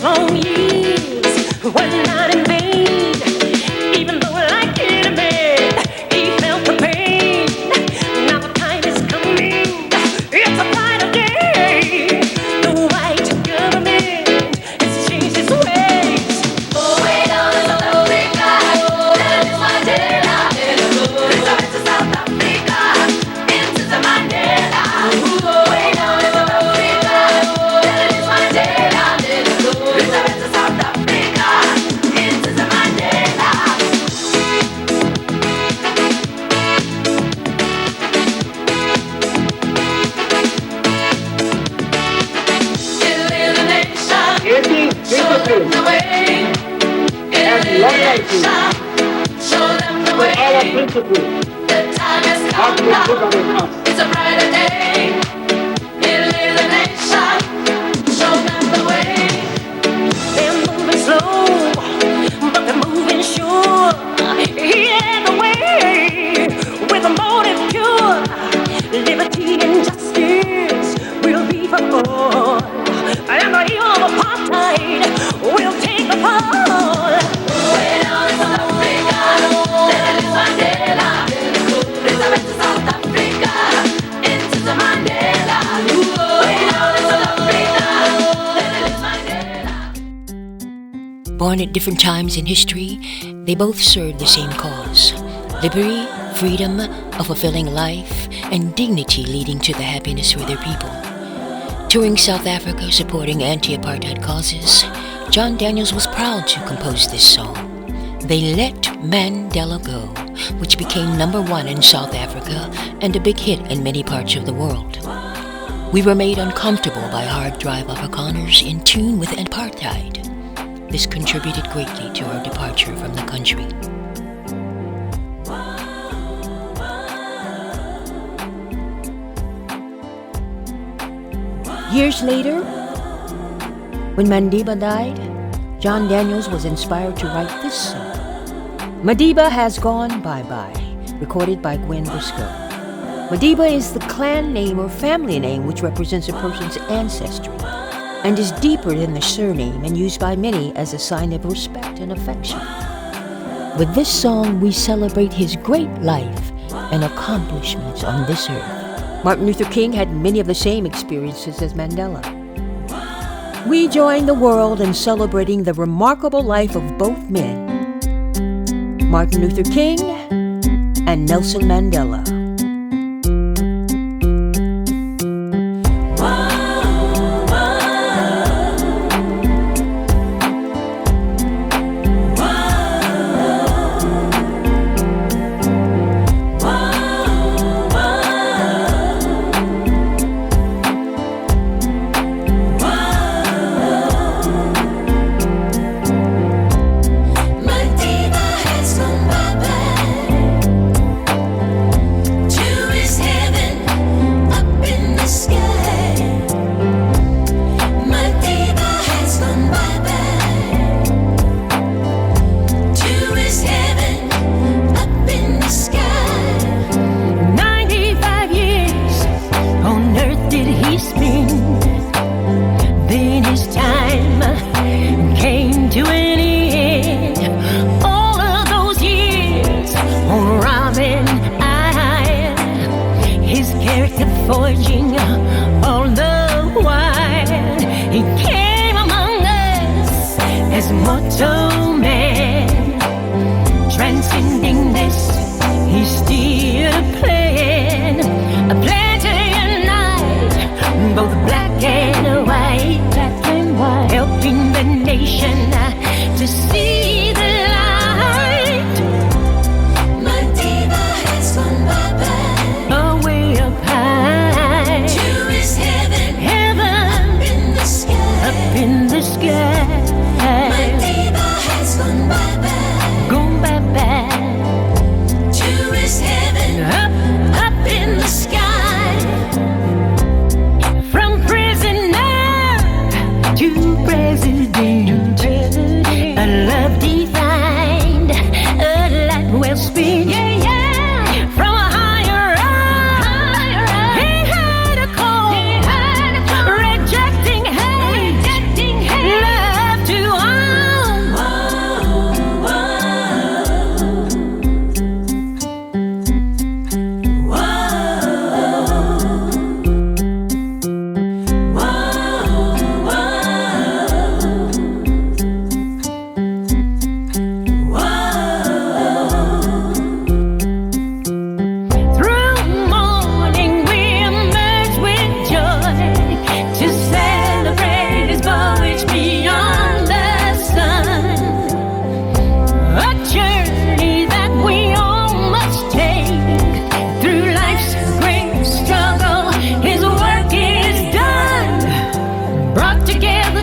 long years was not in vain. Even though like it a man, he felt the pain. Now the time is coming, it's a brighter day. The white government has changed its ways. Oh, wait on is a lonely guy. That is Mandela. It's a to South Africa. Into the Mandela. Oh, wait on is a lonely guy. That is Mandela. It's a to South Africa. Into the Mandela. Still is a nation. Show them the way. Show them the way. The time has come now. It's a brighter day. It is a nation. Show them the way. They're moving slow, but they're moving sure. Yeah, the way with a motive pure. Liberty and justice will be for all. And the evil of apartheid will take the fall. Wait on is a lonely God. That is Mandela. It's a to South Africa. Into the Mandela. Wait on is a lonely God. That is Mandela. Born at different times in history, they both served the same cause: liberty, freedom, a fulfilling life, and dignity leading to the happiness for their people. Touring South Africa supporting anti-apartheid causes, John Daniels was proud to compose this song, They Let Mandela Go, which became #1 in South Africa and a big hit in many parts of the world. We were made uncomfortable by hard drive Afrikaners in tune with apartheid. This contributed greatly to our departure from the country. Years later, when Madiba died, John Daniels was inspired to write this song. Madiba Has Gone Bye-Bye, recorded by Gwen Brisco. Madiba is the clan name or family name which represents a person's ancestry and is deeper than the surname and used by many as a sign of respect and affection. With this song, we celebrate his great life and accomplishments on this earth. Martin Luther King had many of the same experiences as Mandela. We join the world in celebrating the remarkable life of both men, Martin Luther King and Nelson Mandela. Forging all the while, he came among us as mortal man. Transcending this, he's still a plan to unite both black and white, helping the nation to see the light. Madiba has gone bye-bye, away up high to his heaven, up in the sky. Madiba has gone bye-bye, to his heaven, up in the sky. From prisoner to president, a love defined, a light well spent. From a higher up, he had a call, rejecting hate, love.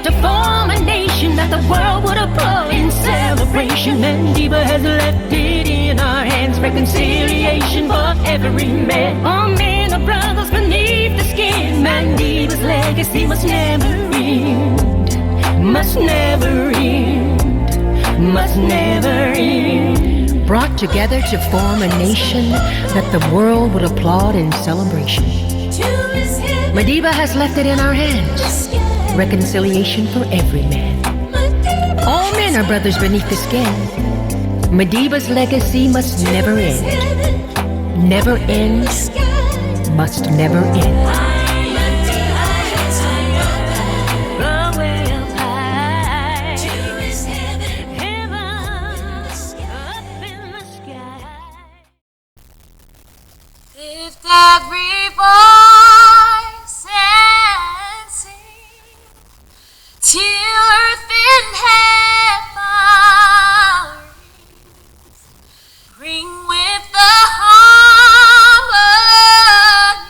to form a nation that the world would applaud in celebration. Madiba has left it in our hands, reconciliation for every man. All men are brothers beneath the skin. Madiba's legacy must never end, must never end, must never end. Brought together to form a nation that the world would applaud in celebration. Madiba has left it in our hands, reconciliation for every man. All men are brothers beneath the skin. Madiba's legacy must never end, never end, must never end. Lift every voice and sing till earth and heaven rings. Ring with the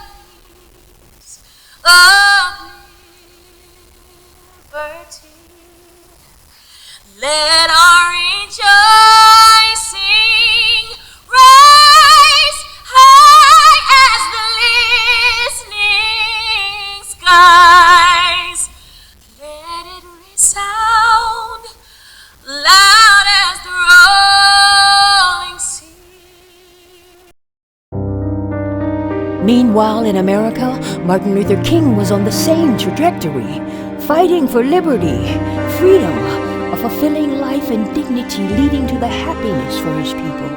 harmonies of liberty. Let our rejoicing rise high as the listening skies. Let it resound loud as the rolling sea. Meanwhile, in America, Martin Luther King was on the same trajectory, fighting for liberty, freedom, a fulfilling life and dignity leading to the happiness for his people.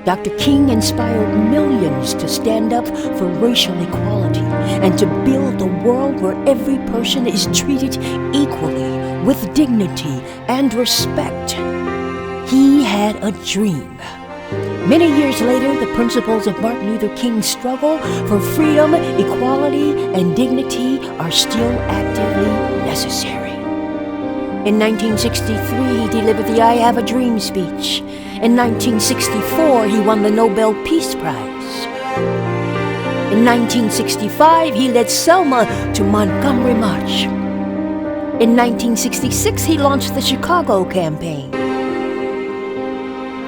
Dr. King inspired millions to stand up for racial equality and to build a world where every person is treated equally with dignity and respect. He had a dream. Many years later, the principles of Martin Luther King's struggle for freedom, equality, and dignity are still actively necessary. In 1963, he delivered the I Have a Dream speech. In 1964, he won the Nobel Peace Prize. In 1965, he led Selma to Montgomery March. In 1966, he launched the Chicago Campaign.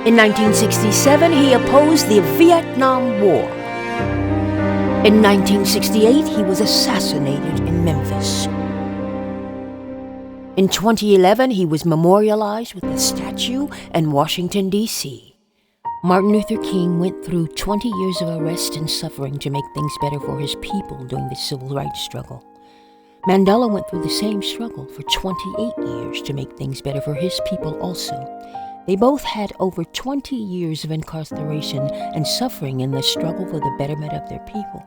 In 1967, he opposed the Vietnam War. In 1968, he was assassinated in Memphis. In 2011, he was memorialized with a statue in Washington, D.C. Martin Luther King went through 20 years of arrest and suffering to make things better for his people during the civil rights struggle. Mandela went through the same struggle for 28 years to make things better for his people also. They both had over 20 years of incarceration and suffering in the struggle for the betterment of their people.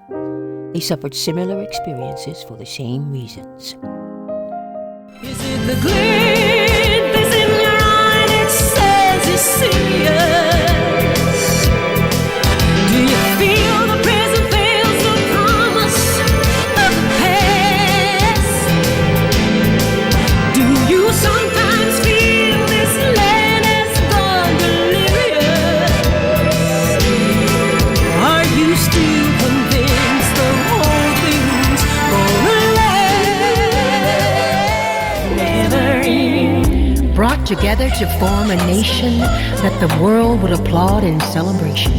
They suffered similar experiences for the same reasons. Is it the glimpse in your eye that says you see us? Do you feel the present fails the promise of the past? Do you sometimes feel this land has gone delirious? Are you still convinced the whole thing's gonna last? Brought together to form a nation that the world would applaud in celebration.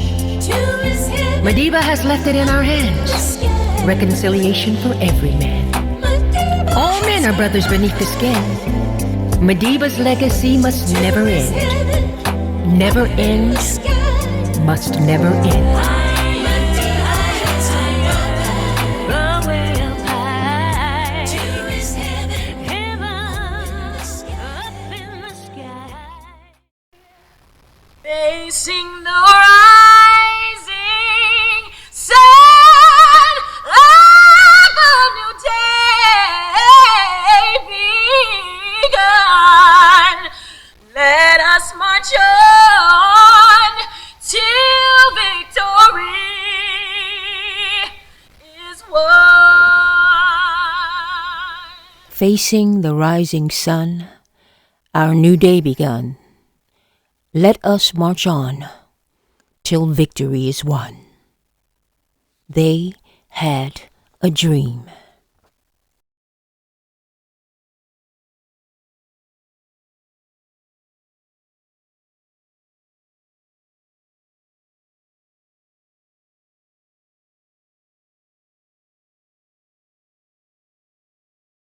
Madiba has left it in our hands, reconciliation for every man. All men are brothers beneath the skin. Madiba's legacy must never end, never end, must never end. Facing the rising sun of a new day begun. Let us march on till victory is won. Facing the rising sun, our new day begun. Let us march on till victory is won. They had a dream.